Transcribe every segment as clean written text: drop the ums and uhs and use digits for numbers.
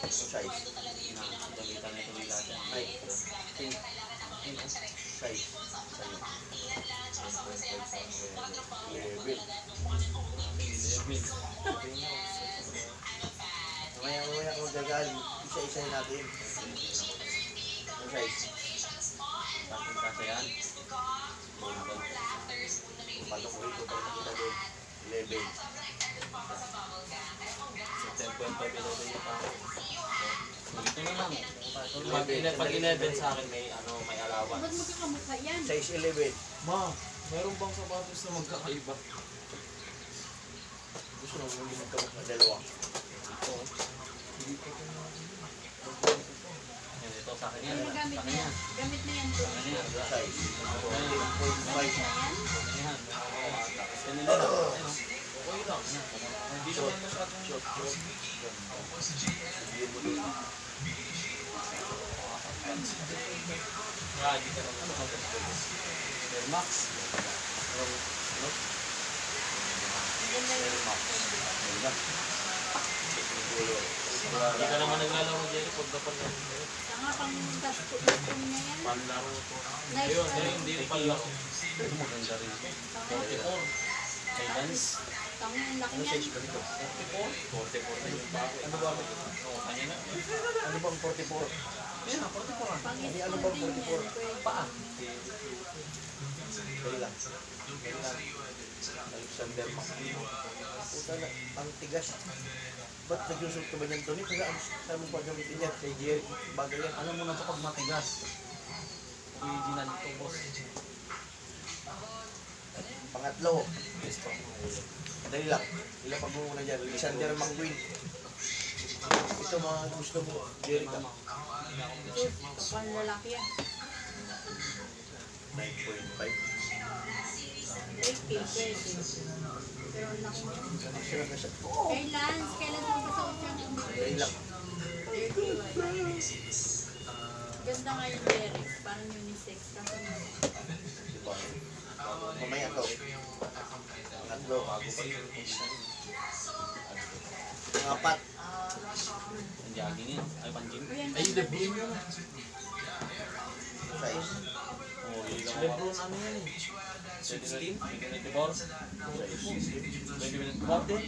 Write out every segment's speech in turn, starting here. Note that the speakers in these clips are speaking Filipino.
size. Nakakita na ito nila dyan. Ay, size. Sa'yo. 11. Mamaya kung gagal, isa-isahin natin. Ang size. Bakit kasi yan? Patong mo ito, pag nakita doon. 11. Sa 10.5 below na yung pa. Ito na lang. Pag 11 sa akin may may allowance. Ba't magkakamukha yan? Size 11. Ma, meron bang sapatos na magkakaiba? Gusto mo hindi magkamukha dalawa. Ito. Yan, ito sa akin yan. Ano gamit Sa akin niya? yan. Gamit na yan to. Sa akin yan. Size. Gamit 10.5. na yan? Yan. Tapos kanila lang. Ayun. Okay lang. Hindi naman masyadong Short. Hindi mo doon. Grabe ka naman. Air Max. Ganda yun. Hindi ka naman naglalaro dyan. Pag dapat lang. Saka pang custom niya yan. Panlaro ko. Nice Ayun, pa rin. hindi panlaro. Ito maganda rin. 44. May lens. Tangin, ang laki Ano niyan. size ka nito? 44 na yung bago. Ano ba? Oo, kanya na. Ano bang 44? Yan, 44. Pang Ano school bang din yan. 44? Pwede. Paa. Kaya lang. Alexander McQueen. Puta na, ang tigas. Ba't nagsusot ka ba niyan, Tony? Kaya ano saan mo pa gamitin yan? Kay Jerry, bagay yan. Alam mo na ito pag matigas. Original ito, boss. Pangatlo. Dali lang. Ilapag mo muna dyan. Alexander McQueen. Ito mga gusto mo. Jerry ka. Pang lalaki yan. 9.5. Pwede. Pero ang laki niyan. Sira na siya. Kailan magpasuot yan? Dali lang. Ganda nga yung Derek. Parang unisex. Kaso na. Diba? Mamaya to. Pangatlo. Pangapat. Ang jogging yun. Ay, pang-gym. Ay, Lebron yun. Size. Oo, yun lang. Lebron ano yan eh. 16? 24? 2024 din?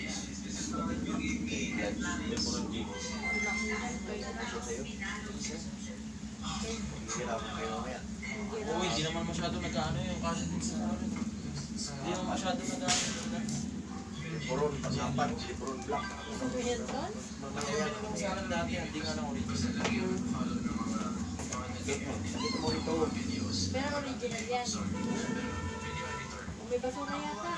Lebron James. ang laki niyan. Pwede na. Sa'yo. Hihirapan kayo mamaya. Oo, hindi naman masyado nag-ano yung kasi din sa akin. Hindi naman masyado nag-ano. Lebron, pangapat. Lebron Black. Ano yan doon? Mamaya. Naman sa akin dati, hindi nga lang original. Nakita mo ito. Pero original yan. May basura yata.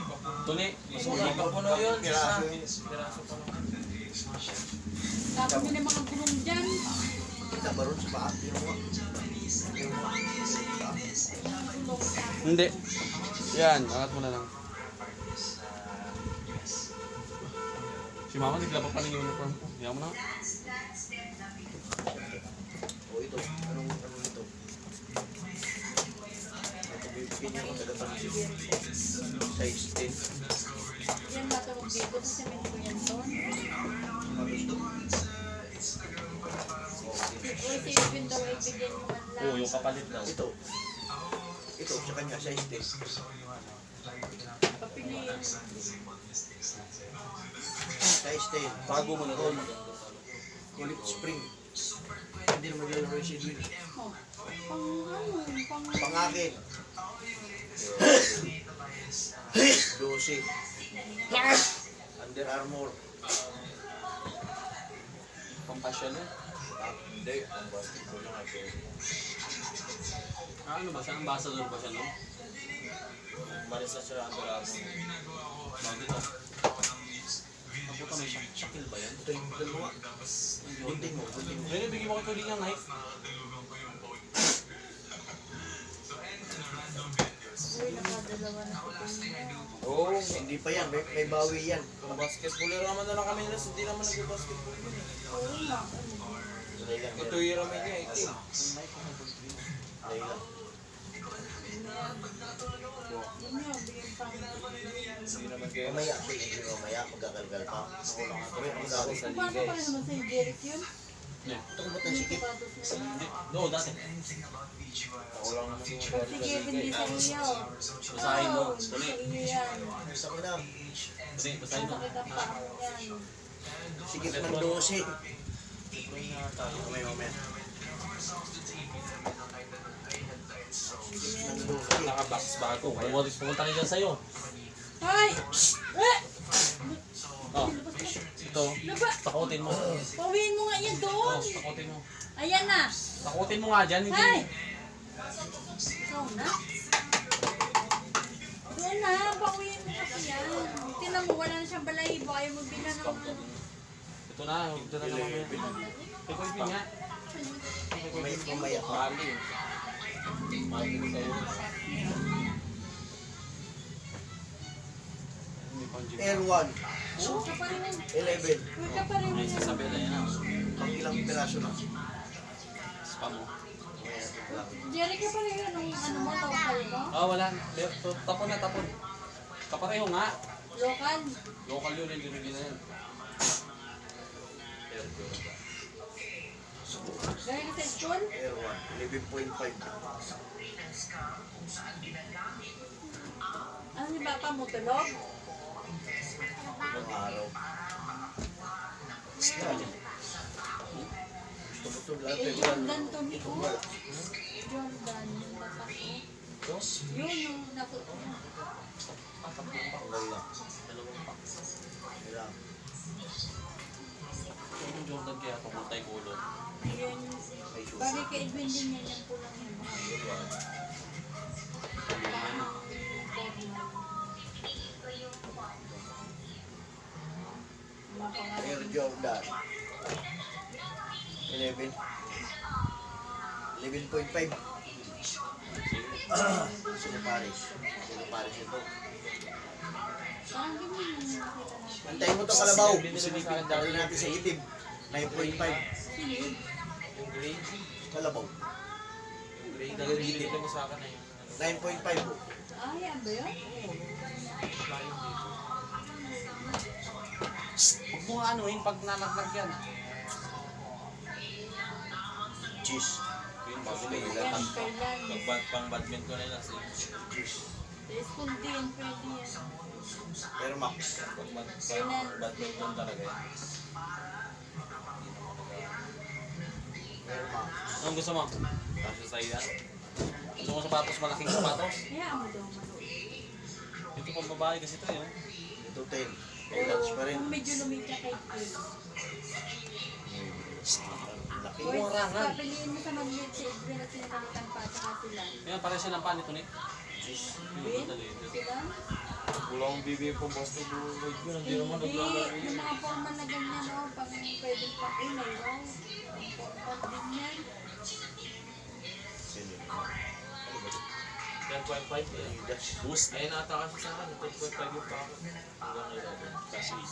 Tuli, hindi pa puno yun. Piraso yun. Piraso pa lang. Tapos yun yung mga gulong dyan. Kita ba ron sa paa? Yung mga. Yung mga. Gulong tapos. Hindi. Yan, angat mo na lang. Si mama naglaba pa ng uniform ko. Yan mo na. O ito. Anong ito? Ito bibigyan niya ako tagapansin. Size 10. Yan matulog dito sa semento yan doon. Magusto. O si Edwin daw ay bigyan mo man lang. Oo, yung kapalit daw. Ito. Ito sa kanya. Size 10. Papiliin. Size 10. Bago mo na doon. Kulit spring. Hindi naman lalaro si Edwin. Oh. Pang ano? Pangakin. 12. Under Armour. Pampasyon yun. Hindi. Ang basketball na ito. Ano ba siya? Ambassador ba siya no? Marisa siya ang Armour. Bakit ito? Ako pa may Shaquille ba yan? Ito yung dalawa. Bunting mo. Pwede bigyan mo kay tuloy ng Nike. Uy, nakadalawa na ko niya. Oo, hindi pa yan. May bawi yan. Kung basketballer naman na lang kami nila, hindi naman nag-basketball yun eh. Oo lang. Dali lang. Ito yung ramay niya, itim. Dali lang. Yun nga, bigyan pa. Hindi naman kayo. Mamaya, mamaya, magkakalgal pa. Ako lang ako. Mamaya, Ako sa Paano liga pa eh. naman sa'yo, Derek yun? Ito ko ba't ang sikip? Sapatos na yun. Hindi. No, dati. Ako lang naman yung Pag sige, hindi sa iyo. Basahin mo. Hindi Tuloy. sa iyo yan. Sa akin na. Tuloy, basahin mo. Masakit ang paa mo yan. Sikip ng 12. Mamaya, mamaya. Sikip ng 12. naka-box bago. Kaya Pumunta kayo dyan sa'yo. Ay! Oh, ito. Laba! Takutin mo. Pawiin mo nga yan Oh, doon. takutin mo. Ayan na. Takutin mo nga dyan. Hindi. Ay! Ikaw na. Doon na, pawiin mo kasi yan. Tinan mo, wala na siyang balahibo. Ayaw mo bilang ng ano. Ito na. Ito na naman yan. Ito ko yung nga. Mamaya. Bali. Bali ko sa'yo. Air 1. Huwag ka pa rin. 11. Huwag ka pa rin. May sasabi na yan. Pang ilang piraso na. Spam mo. Mamaya, ito lang. Jerry ka pa rin. Anong ano mo, local mo? Ah, wala. Tapon na, tapon. Kapareho nga. Local. Local yun, hindi rin yan. Gaya ka sa school? Air 1. 11.5. Ano ni Papa mo, tulog? Ang araw. Yan. Gusto mo ito lahat. Eh, Jordan to me. Oh. Jordan. Yung tatak ko. Yun, yung nakuto. Tanggal lang. Kailangan. Yung Jordan kaya pamuntay kulot. Yun. Bagay kay Edwin din yan yung pulang yun. Air Jordan. 11. 11.5. Sino Paris? Sino Paris ito? Parang ganyan yung nakita natin. Antayin mo ito kalabaw. Binili sa akin Dali dati natin sa itim. 9.5. Silid. yung gray. Kalabaw. Yung gray. Dahil binili mo sa akin na yun. 9.5 po. Ah, yan ba yun? Huwag mo nga anuhin pag nanaglag yan. Cheese. Yung bago may Yan, ilan. kailan. Pang badminton nila si Cheese. Sa school din, pwede yan. Air Max. badminton talaga yan. Air Max. Anong gusto mo? Kasi sa'yo yan. Gusto mo sapatos, malaking sapatos? Hayaan mo daw manood. Ito pang babae kasi ito yun. Ito 10. May lunch pa rin. Kung medyo lumita kay Chris. Laki. Boys, Kurangan. papiliin mo sa mag-meet si Edwin at sinakalitan pa at saka sila. Yan, pare siya ng panito ni. Cheese. Edwin? Sila? wala akong bibigyan pang basta buhay ko. Hindi naman Hindi, naglalaro yung yun. mga formal na ganyan, no? Pag pwede pa inay, no? Ang formal din yan. Sino yun? 10.5 yan. Adidas. Boost. Ayun ata kasi sa akin. 10.5 yung pa ako. Hanggang 11. Kasi Ang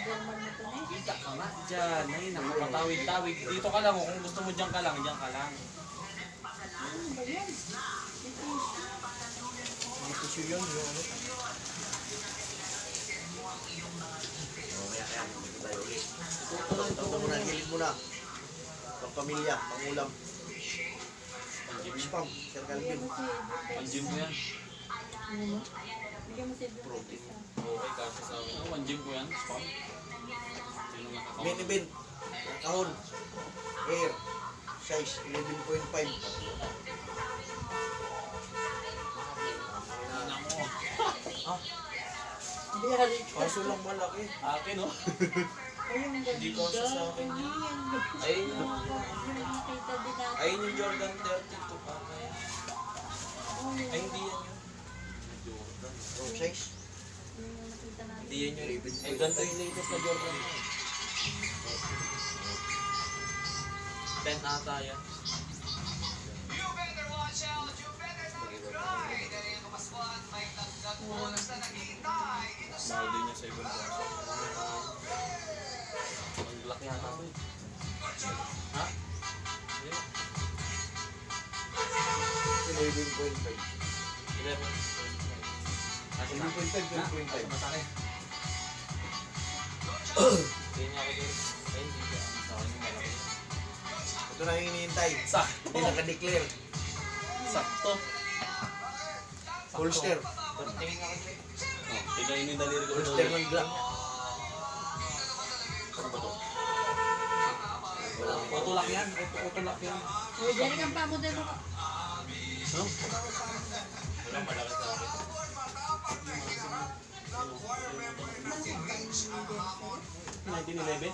formal na to, eh. kita ka nga dyan. Ay, nakapatawid-tawid. Dito ka lang. Oh. Kung gusto mo dyan ka lang, dyan ka lang. Ano ba yan? Ito Ang tissue yun. Yung ano. Kaya, dito tayo ulit. Ito muna, gilid muna. Pang-pamilya, pang-ulam. Spam, Sir bigyan Calvin. mo si Edwin. Ang gym mo yan. Ano mo? Bigyan mo si Edwin. Protein. Okay, kasi sa akin. Oh, ang gym ko yan. Spam. Sino Main nakakawa? event. Kahon. Air. Size 11.5. Ina mo. Biyari ka. Kaso lang malaki. Akin, oh. Ayun, ganda. Hindi ko siya sa akin. Hindi yan. Ayun yung, Yung nakita din natin. ayun yung Jordan 32 pa. Oh, yun. Ay, hindi yan yun. Jordan. Wrong size. Yung nakita natin. Hindi yan yun. Ay, ganito yung latest na Jordan. 10 ata yan. Mahal din niya sa ibang bansa. Ang laki ata ito eh. Ha? Hindi. 11.5. 11. Kasi 11.5, 12.5. masakit. Hindi niya ako din. Ay, hindi siya. Sa akin yung malaki. Ito na yung hinihintay. Sakto. Hindi naka-declare. Sakto. Holster. Tingin nga kasi. Tingnan yung daliri ko. Holster ng Glock. Ano ba to? Walang Utulak yan. Utulak yan. Uy, dyan kang pamodel mo. Wala malaki sa akin. 1911?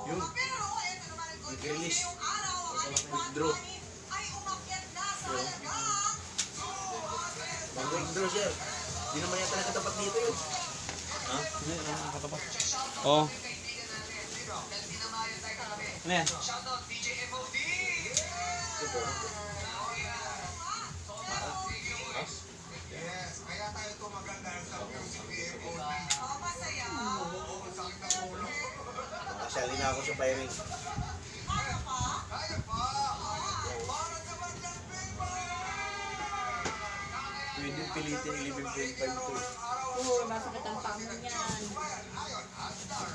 yun. Release. Withdraw. Mag-withdraw siya. Hindi naman yata nakatapat dito yun. Ha? Hindi, nakatapat. Oo. Ano yan? Ito. Makasali na ako sa firing. Pwede pilitin 11.5 to. Oo, masakit ang pamo niyan.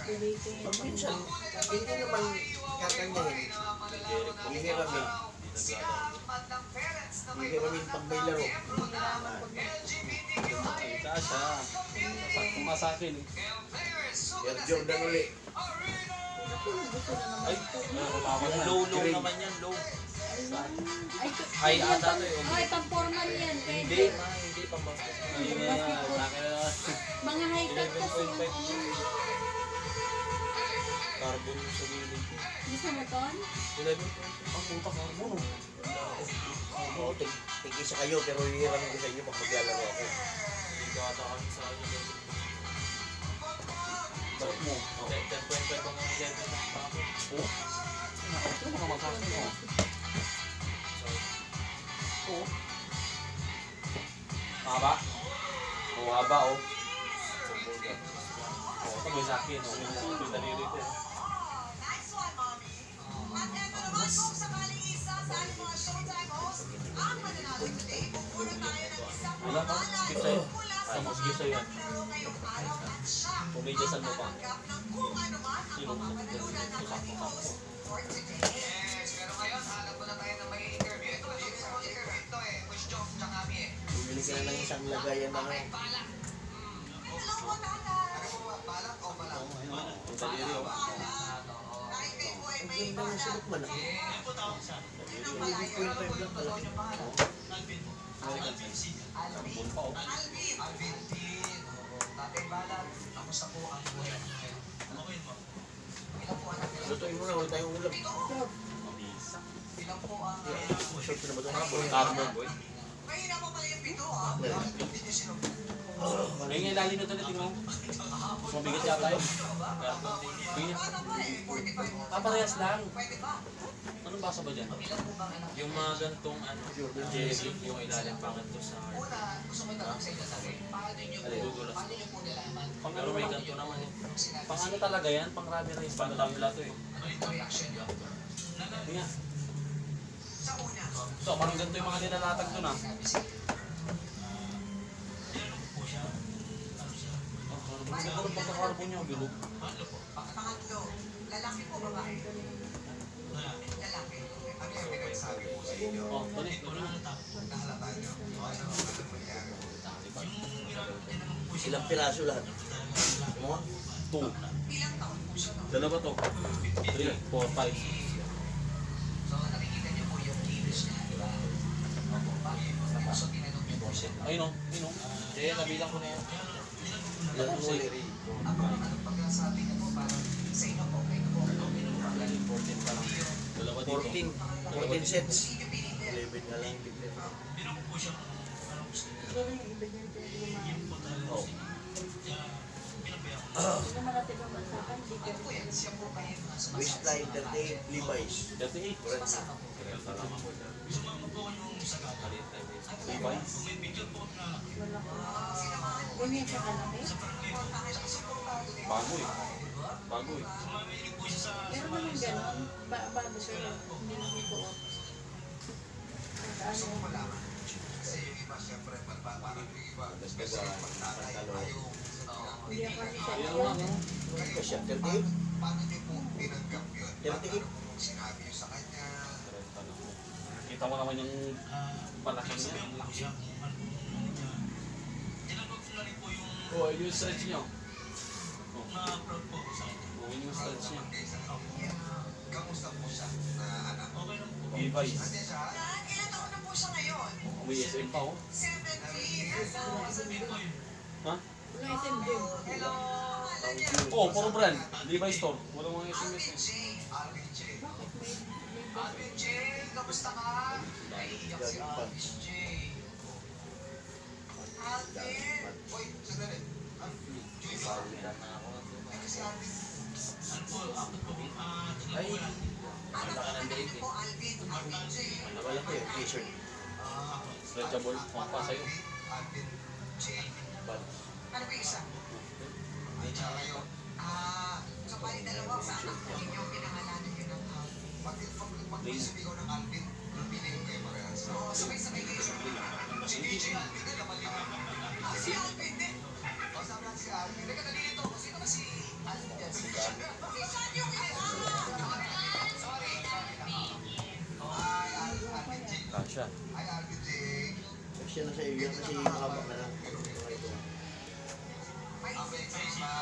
Pilitin. Pag minsan, hindi naman kakanyahin. Hihiramin. Hihiramin pag may laro. Kasha. Sakto nga sa akin eh. Air Jordan uli. Ay, yung low naman yan, low. Ay, High ata to eh. ay, pang-formal yan. Hindi, hindi pang basket. Ayun na yan. Akin na. Mga high cut kasi yung ano. Carbon sa gilid. Gusto mo ton? 11. Ang puta carbon oh. Oo, tig-isa kayo pero hihiramin ko sa inyo pag maglalaro ako. Hindi ko ata kami sa kanya. Sakit mo. 10.5 ang level ng pako. Oh. Ito makamagsakin oh. Oo. Haba? Oo, haba oh. Oo, ito may sakin oh. Yung daliri ko. Wala pa, skip sa'yo. Tama, skip sa'yo yan. Pumidyasan mo pa. Sino? Sakto. Bumili ka na ng isang lagayan ng ano. Ang daliri oh. Ang ganda ng sulok man ah. 11.5 lang pala. Carbon pa oh. Lutuin mo na, wala tayong ulam. Short na ba ito? Carbon boy. Ay, nga lalim na ito na tingnan mo. Mabigat yata yun. Ganyan. Parehas lang. Anong basa ba dyan? Yung mga gantong ano, jelly, yung ilalim pangit to sa heart. Gugulas. Pero may ganto naman eh. Pang ano talaga yan? Pang rubber race. Pang tabla to eh. Hindi nga. So, parang ganito yung mga nilalatag to na. Ano pagkakarbon niya? Bilog. Oh, tuloy. Ilang piraso lahat? Mga? 2. Dalawa to. 3, 4, 5. Ayun o. Ayun o. Hindi, nabilang ko na yan. Ilang huli? 14 pa lang. Dalawa dito. 14 sets. 11 nga lang. Oh. Hindi naman natin pamasakan. Hindi ka rin. Waistline 38 Levi's. 38. Levi's. Wala ka. Ganyan siya kalaki. Bago eh. Bago eh. Meron naman ganon. Bago siya. Hindi na susuot. Ano? Hindi ako kasi sa Yan iyo. lang oh. Ano siya? 38? 38? Kita mo naman yung palaki niya. Oh, yung stretch niyo. Oh. Oh, yun yung stretch niya. Levi's. Ilan taon na po siya ngayon? May SM pa oh. 17. Ha? Wala item din. Hello. Oh, puro brand. Levi's store. Walang mga SMS eh. Alvin J. Bakit may Alvin J. Kamusta ka? Naiiyak si Alvin J. Alvin. Uy, sandali. Joy ba? Ay, si Alvin. Ay, Ano po kanina po, Alvin? Alvin J. nawala ko yung t-shirt. Stretchable. Mga pa sa'yo. Alvin J. Bad. Ano ba yung isa? So pali dalawa sa anak ko ninyo, pinangalanan nyo ng Alvin. Pag sumigaw ng Alvin, piling kayo parehas. Oo, sabay-sabay kayo. Si DJ Alvin din, nabalita. Si Alvin din. O, sabi lang si Alvin. Teka, nalilito ko. Sino ba si Alvin dyan? Si San yung Sorry. Ay, Alvin J. Kasha. Ay, Alvin J. Siya na sa iyo kasi mahaba na lang. May Alvin J pa.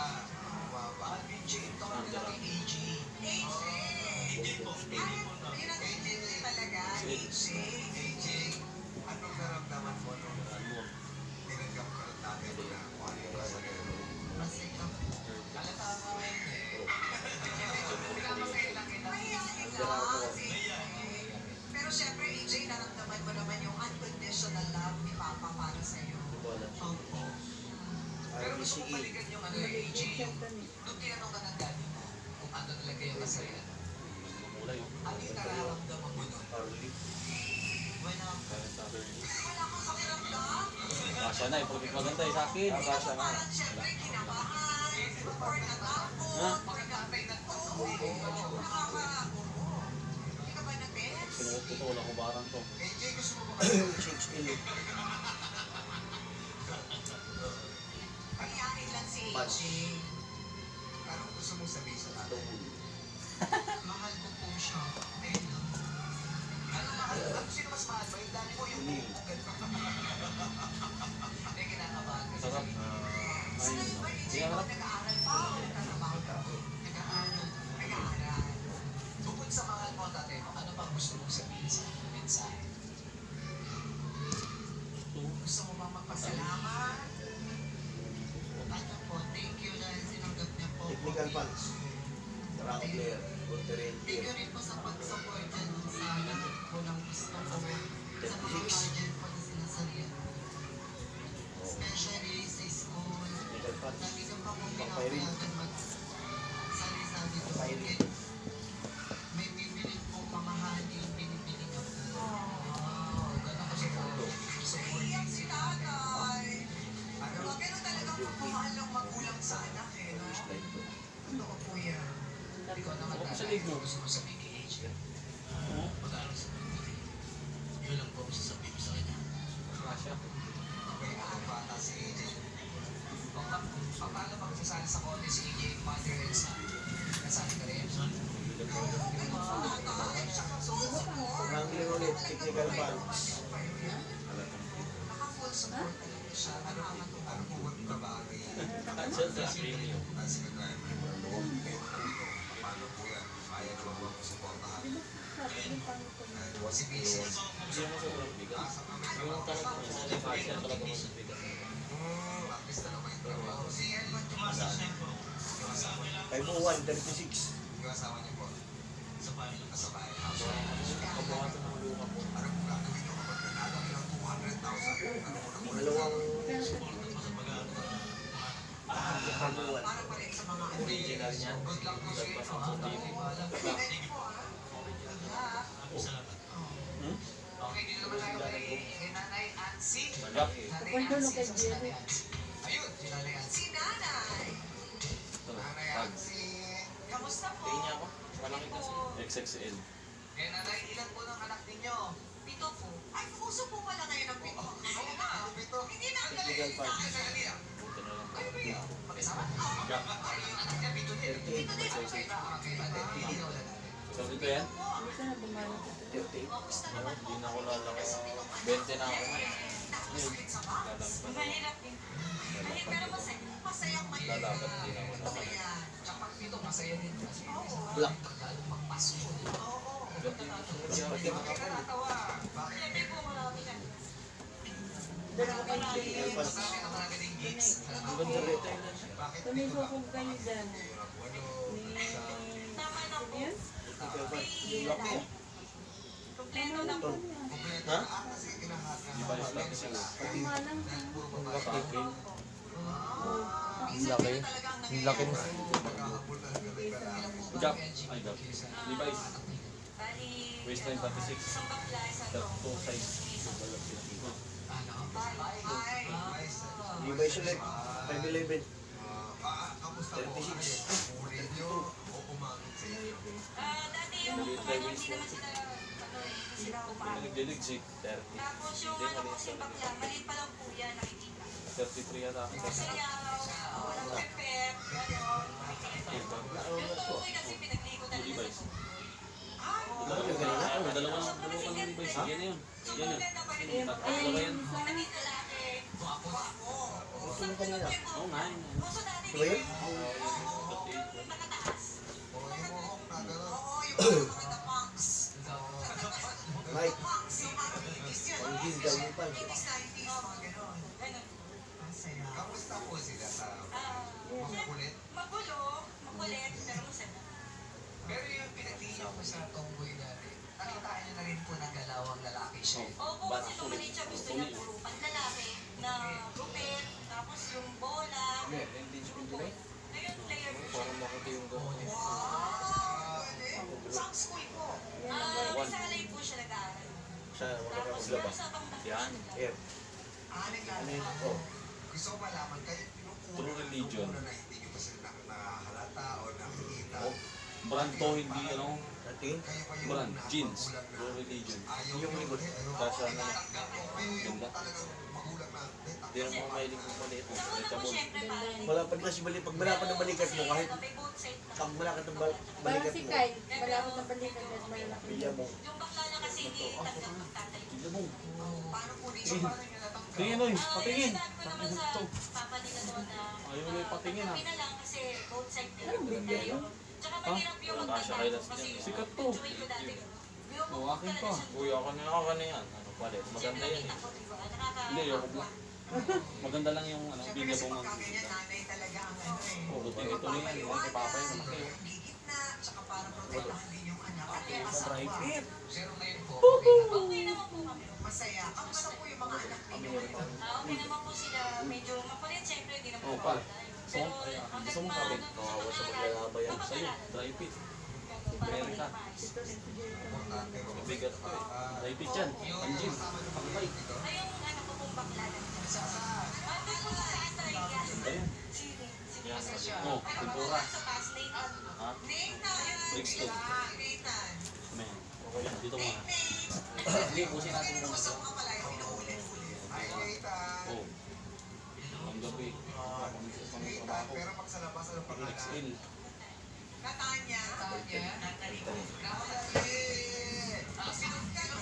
Alvin J. Ito ka nila kay AJ. AJ! Yun ang AJ talaga. AJ. AJ. Anong naramdaman mo nung tinanggap ka ng tatay mo na kung ano yung nasa ganun? Masaya. Halata mo eh. Pinamasaya lang kita. Mahihain lang. Pero syempre, AJ, naramdaman mo naman yung unconditional love ni Papa para sa'yo. Wala. Pero gusto ko RBCE. balikan yung ano yung AJ, yung nung tinanong ka ng daddy mo, kung ano talaga yung masaya. Mula yun. Ano yung nararamdaman mo nun? Harley. Wala kang pakiramdam. Kasha na eh. Pag maganda eh sa akin. Kasha nga. Parang syempre kinabahan, or natakot, Ha? pagkakatay ng todo. Hindi ka ba na-text? Sinuot ko to. Wala ko barang to. AJ, gusto mo ba kayo? Change ill. Mahihain lang si AJ. Anong gusto mong sabihin sa tatay? Mahal ko po siya. Ano mahal? Sino mas mahal ba? Yung dami mo yung bubugan. May kinakabahan ka. Sarap. Ay, Hindi ka harap. nag-aaral pa o nagtatrabaho ka? Nag-aaral. Nag-aaral. Bukod sa mahal mo, tatay mo, ano pang gusto mong sabihin sa mensahe? Gusto mo bang magpasalamat? Ano po, thank you dahil tinanggap niya po. Technical funds. Track player. Volterrain Thank player. you rin po sa pag-support dyan sa lahat po ng gusto ko. Sa mga guardian po na sinasariyan. Especially sa school. Technical funds. Lagi ka pa kong Pampairin. pinapayagan mag-sali-sali ko. Pampairin. May bibili po mamahali yung binibili ka po. Wow, gano'n ko siguro. Iyak si tatay. Ganun talagang pagmamahal ng magulang sa anak eh. No? Totoo po yan. Ikaw naman Ako sa tatay, ligo. gusto mo sabihin kay AJ. Oo. Mag-aaral sa mabuti. Yun lang po ang sasabihin ko sa kanya. Kasha. May bata si AJ. Paano pag sasali sa kone si AJ, mother and son? Nasali ka rin? Oo, Wrangling ulit. Technical funds. naka-full support talaga siya. Ano po ang trabaho niya? Cancel sa premium. Paano po yan? Kaya naman po ang supportahan. Si Hindi mo sobrang bigat. Yung talagang sa reflection talaga mas bigat. Artista naman yung trabaho. Si Edmond Tumasan. 501, 36. Yung asawa niya po. Sa bahay. Nasa bahay. Kabuhatan ng luka po. Ano po gagawin niyo kapag nanalo kayo ng 200,000? Ano po na po? Dalawang Para pa rin sa mga Original niya. Good luck po sa Lagpas inyo. ng TV. Thank you po ah. Okay, dito naman tayo kay Nanay Ansi. Tagap. Nanay Kwento Ansi, nung kay sa Jerry. Nanay Ansi. Ayun, si Nanay Ansi. Si Nanay! Nanay Ansi. Kamusta po? Tingin niya ako. Malaki kasi. XXL. Eh, Nanay, ilan po ng anak ninyo? Pito po. Ay, puso po pala ngayon ng pito. Oo nga, pito. Hindi na ang galing. Legal funds. Nakakagaling. Buti na lang. Kayo ba yun? Mag-isama? 38 by 36. So dito yan? Hindi ka na bumalik ito. 38. Hindi na ako lalaki. 20 na ako ngayon. Ngayon. Mahirap din. Pero masayang may Lalaban din ako na. masaya. Kapag dito masaya din. Black. Lalong magpasko. Oo. Pati Nakakatawa. Siyempre po marami na. Elpas. Ang ganda rito. Tumibukog kayo dyan. Tama na po. Yun? Elpas. Black yan. Kompleto na po. Ha? Di ba yung laki sila? Tama lang. Black taking. Ang laki. Ang laki mo. Gap. Ay, gap. Levi's. Bali, Waistline 36. isang bakla, isang Tattoo tong. size. Levi's ulit. 5'11". 36. Dati yung ano, hindi naman sila, hindi sila umaabot. Nagdilig 30. Tapos yung ano po si bakla, maliit pa lang po yan, nakikita. 33 yata ako. Masayaw, walang pepep, gano'n. Yung tukoy kasi pinagligo talaga Levi's. sa Ano yung ganina? Dalawang Levi's. Yan na yun. Yan yun. Ayan, Tatlo ba yan? isa. Nandito laki. Gusto mo kanina? Oo nga. yun. Puso dati Di ba yun? nakataas. Oo, yung mga punks. Mike. Punks, yung mga kinikis yun. Ang gil gawin pa. Kinikis 90s, mga gano'n. Ganun. Kamusta po sila sa Makulit? Makulit, pero masaya. Pero yung pinagtiyo ko sa tomboy dati, nakitaan niyo na rin po ng galawang lalaki siya. Opo, kasi nung maliit siya, gusto niya puro panlalaki na gupit, tapos yung bola. Ngayon, player po siya. Parang makati yung gawin. Saan school po? Salay po siya nag-aaral. Siya, wala ka Tapos maglaba. meron sa pang Yan. Ayan. Ano yun? Oh. Gusto ko malaman kayo, pinukuha True religion. na hindi niyo pa sila nakahalata o nakikita. Oh, brand to, hindi ano. Natingin. Kayo pa Brand, yung jeans, magulang na True religion. ayaw Yung niyo, likod. Kasha na. kayo yung Ganda. talagang magulang na, Hindi naman mahilig kong maliit. Sa una po, syempre, parang Wala pa kasi balik. Pag malapad ng balikat mo, kahit may both side na. pag malapad ng Parang balikat si mo, Kai. Malapit na balikan at malaki. bilya mo. Yung bakla niya kasi hindi tanggap magtatay. Tignan mo. paano po rin, so paano niyo natanggap? Tingin oy, patingin. Sinabi ko naman sa papa nila doon na Ayaw nila patingin, ha? Kami na lang kasi both side nila tayo. Tsaka mahirap yung Wala siya magtatay kailas kasi niyan. Sikat to. enjoy ko dati. Oh, akin pa. Uy, ako na yan. Ano pala? Maganda yan eh. Hindi, ayoko black. Maganda lang yung ano, Siyempre bigyan kasi mo ng... pagka ganyan, nanay talaga ang ano eh. Oh, buti nito na yan. Yung kay Papa yun, malaki yun. Gigit na, tsaka para protektahan din yung anak at yung asawa. Private. Pero ngayon po, okay na. Okay naman po kami. Masaya. Kamusta po yung mga anak ninyo? Okay naman po sila. Medyo makulit syempre, hindi naman Oh, po pa. tayo. So, Pero ay, hanggang gusto mo kami? Kawawa sa maglalabay yan. Sa'yo, dry fit. Meron ka. Importante po. Mabigat ko eh. Dry fit yan. Pang gym. Pang bike. Ay, yung ano ko pong bakla lang. Ano po sa Astray yan? Ganda yan. Si Oh, pintura. Sa taas, Nathan. Ha? Nathan! Brixton. Nathan! Amen. Okay lang. Dito muna. Hindi, pusin natin muna ito. Ay, Nathan. Oh. Ang gabi. Pang Nathan, trabaho. pero pag sa labas, ano pa Pang XL. Natanya.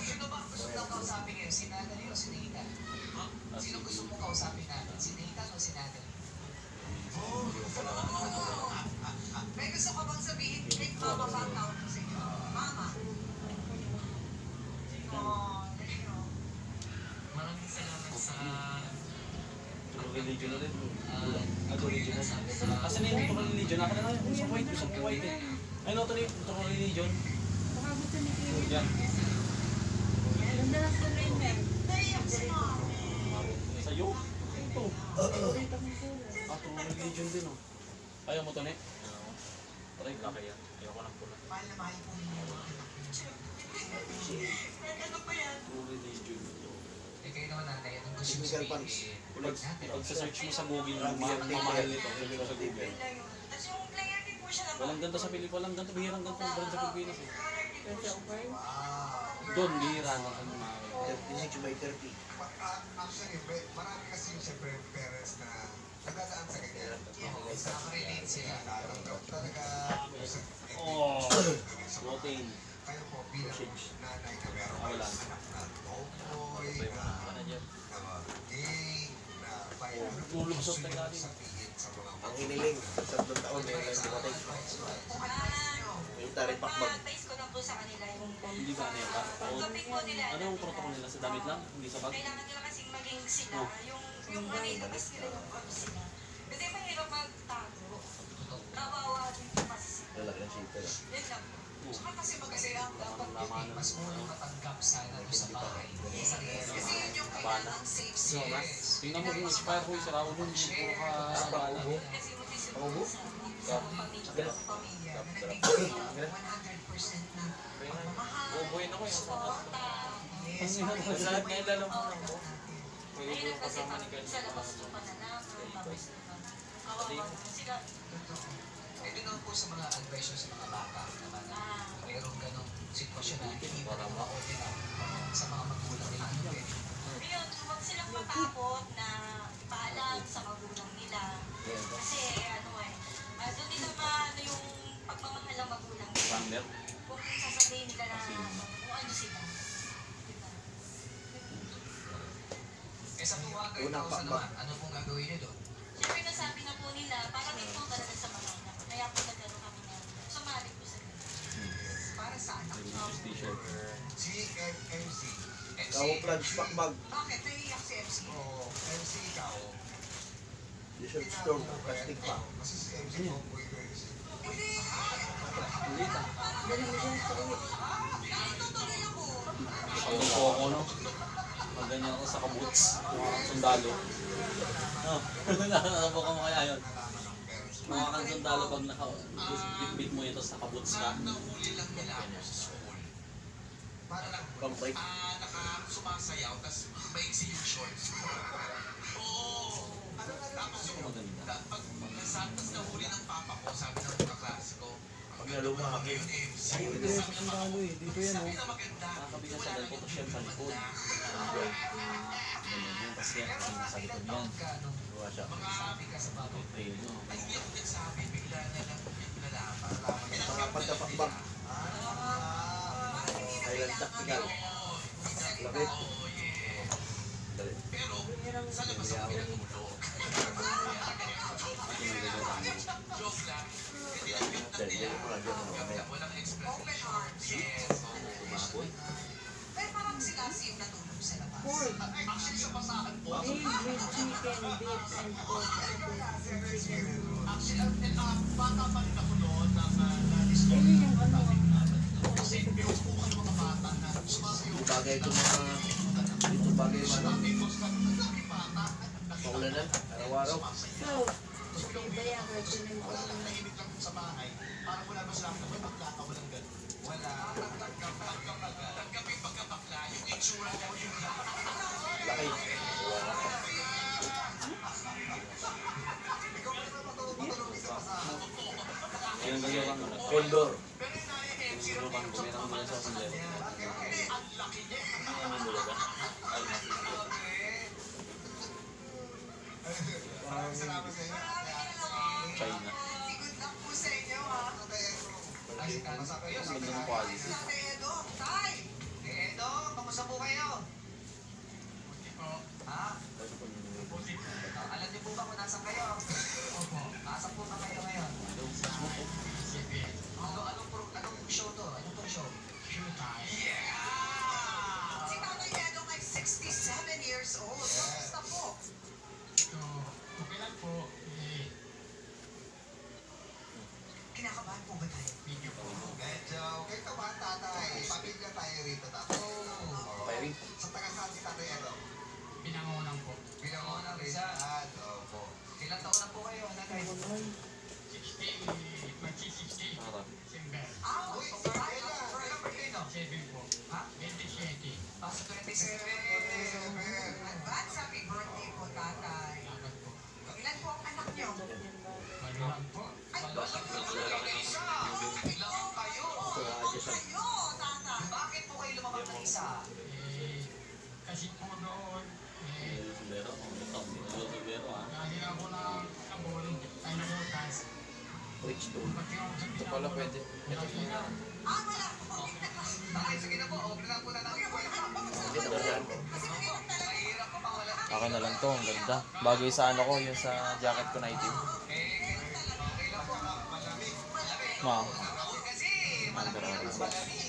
Sino ba gusto mo kausapin ngayon? Si Natalie o si Nathan? Sino gusto mo kausapin natin? Si Nathan o si Natalie? May gusto ka bang sabihin kay Mama Pangkaw sa inyo? Mama. Maraming salamat sa True religion na rin. True religion na. Kasi na yung true religion. Ako na lang yung gusto white eh. Ay no, true religion. Baka gusto ni Kimi. Yan. Ganda na sa rin men. Sa'yo. Ito. Dito mo sila. True religion din oh. Ayaw mo to ne? Try ka. Laki yan. Ayoko ng pula. mahal na mahal po ninyo mga anak. Ano ba yan? True religion. Eh kayo naman nanay, anong gusto mo Technical sabihin? pants. Pag sa-search mo sa Google, mamahal nito. Sabi ko sa Google. Tapos yung player din po siya Walang ganito sa Pilipinas. Walang ganito. Bihirang ganito ang brand sa Pilipinas eh. Kasi okay. Doon, bihira na sa mga... 36 by 30. Actually, marami kasi yung siyempre parents na nagdadaan sa ganyan. Nakarelate sila. Nararamdaman talaga. Oh, protein. Kayo po bilang nanay na meron Wala. kayong anak na tomboy, na gay, na violent. Lululusot Gusto na niyo galing. sabihin sa mga Ang hiniling, sa 3 taon, may lang dumating. Yung taripakbag. Taste ko lang po sa kanila yung Hindi ba ano yun? pagkapit po nila. Ano yung protocol nila? Sa damit lang? Hindi sa bag? Kailangan nila kasing maging sila. Yung ano, ilabas nila yung kami sila. Kasi mahirap magtago. Kawawa din po kasi sila. Lalaki ng shipper. Yun lang po. Tsaka kasi ang dapat Laman yun, mas unang matanggap sana doon sa bahay. Kasi yun yung Kailangan safe space. Tingnan mo kung expire ko yung sarao dun. Hindi puro ka bala. Kasi Paubo? sa pamilya. Sa pamilya na nagbibigay ng 100% na pagmamahal, Bubuhin ako yung suporta, Sa lahat ngayon lalo mo na ako. Mahirap kasi pag sa labas yung pananaman, tapos kawawa naman sila. Eh, doon naman po sa mga advice sa mga bata naman na mayroong ganong sitwasyon na hindi mo naman okay na sa mga magulang nila. Ano pwede? Ngayon, huwag silang matakot na ipaalam sa magulang nila. Kasi ano doon nila maano yung pagmamahal ng magulang nila. Sander? Kung sasabihin nila na kung ano sila. Diba? Eh, sa 200,000 Unang pakbak. naman, ano pong gagawin niyo doon? Siyempre nasabi na po nila, parang ito talaga sa mga anak. Kaya po nagkaroon kami na sumali po sa ganun. Para sa anak. T-shirt. si MC. Kawo plunge pakbag. Bakit? Naiiyak si MC? Oo, MC ikaw. T-shirt store, plastic pa. Kasi si MC tomboy ko eh. Pagod po ako, no? Pag ganyan ako sa kabuts. Mga kang sundalo. No? Nakakabo ka mo kaya yun. Mga kang sundalo pag bit mo ito sa kabuts ka. Nahuli lang nila ako sa school. Para lang, Pang-bike. sumasayaw, tas maiksi yung shorts. Oo. Tapos yung, Maganda. pag tas nahuli ng papa ko, sabi ng mga klase ko, Pag naluma yun MC. Dito yan, Sabi na maganda. Nakakabigyan sa dalpo ko siya sa likod. Ganyan yun. Tapos yan, kasi nasa likod yan. Gawa siya. Sabi ka sa bago. Trail nyo. Ay, hindi ako nagsabi, bigla na lang nalaman. Mga pagkapakbag. Thailand tactical. Lapit. Dali. Pero, sa labas ako pinatulog. Joke lang. Hindi lang yung Dali. Dali mo lang dyan. Mamaya. walang express. Open hearts. Yes. Tumaboy. Pero parang si Lassie yung natulog sa labas. Actually, sa basahan po. Made with chicken, beef, and pork. Actually, bata pa rin ako noon na Ayun yung ano. kasi pinupukan ng mga bata na sumasayaw. Ito bagay ito mga... Ito bagay yung ano. Tapos, ang dami bata. Paulanan. Araw-araw. So, kaya recommend ko Wala lang nahimik lang sa bahay. Parang wala ba sila na may bakla ka, walang ganun. Wala. Tanggap yung pagkabakla, yung itsura niya, yung Laki. Ayun ganyan lang. Condor. pero yung nai-MC Siguro bang kumirang mo yan sa sundalo. ang laki niya. Ano yung bulaga? Ay, masisip. Maraming salamat sa inyo. China. Good luck po sa inyo, ha? Ang ganda ng quality. Ate Edo, Tay! Edo, kamusta po kayo? Ha? Alam niyo po ba kung nasan kayo? Opo. Nasaan po ba kayo ngayon? Anong show to? Anong pong show? Yeah! Si Tatay Edo ay 67 years old. Kamusta po? Okay lang po. Kinakabahan po ba tayo? Medyo okay ka ba, tatay? Pamilya tayo rito, tatay. Okay rin. Sa taga-saan si tatay Edo? Pinangunang po. Pinangunang Rizal. Opo. Ilang taon na po kayo, nanay? Harap. Ah, Uy, okay. kailan? Kailan birthday, no? Ha? 27. Pasok 27. Advance happy birthday po, tatay. Ilan po ang anak niyo? Ay, wala po kayo isa. Ilan kayo? Kayo, tatay. Bakit po kayo lumabas ng isa? Kasi po noon, Sundero. Ito. Sundero ah. lagi ako na Bridge to. Ito pala pwede. Ito pala. Okay, sige na po. Open na po na natin yung wala. Hindi na yan. Mahirap pa wala. Akin na lang to, ang ganda. Bagay sa ano ko, yung sa jacket ko na itim. Okay lang po. Malamig. Ma, Kasi Under Armour. malamig.